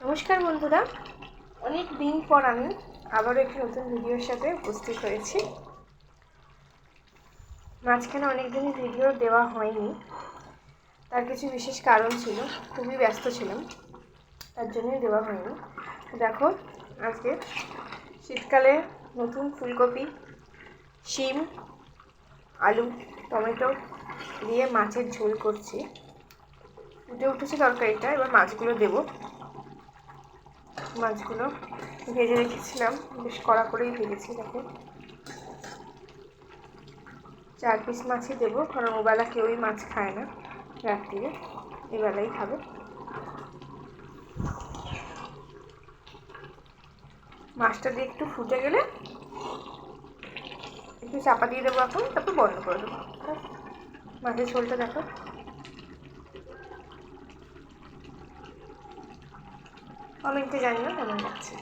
নমস্কার বন্ধুরা, অনেক দিন পর আমি আবারও একটি নতুন ভিডিওর সাথে উপস্থিত হয়েছি। মাঝখানে অনেক দিনই ভিডিও দেওয়া হয়নি, তার কিছু বিশেষ কারণ ছিল, খুবই ব্যস্ত ছিলাম, তার জন্যই দেওয়া হয়নি। দেখো, আজকে শীতকালে নতুন ফুলকপি, শিম, আলু, টমেটো দিয়ে মাছের ঝোল করছি। ফুটে উঠেছে তরকারিটা, এবার মাছগুলো দেবো। মাছগুলো ভেজে রেখেছিলাম, বেশ কড়া করেই ভেজেছি। দেখো, 4 পিস মাছই দেবো, কারণ ওবেলা কেউই মাছ খায় না, রাত্রিরে এবেলাই খাবে। মাছটা দিয়ে একটু ফুটে গেলে একটু চাপা দিয়ে দেবো এখন, তারপর বন্ধ করে দেবো। মাছের ঝোলটা দেখো, কমেন্টে জানি না কেমন লাগছে।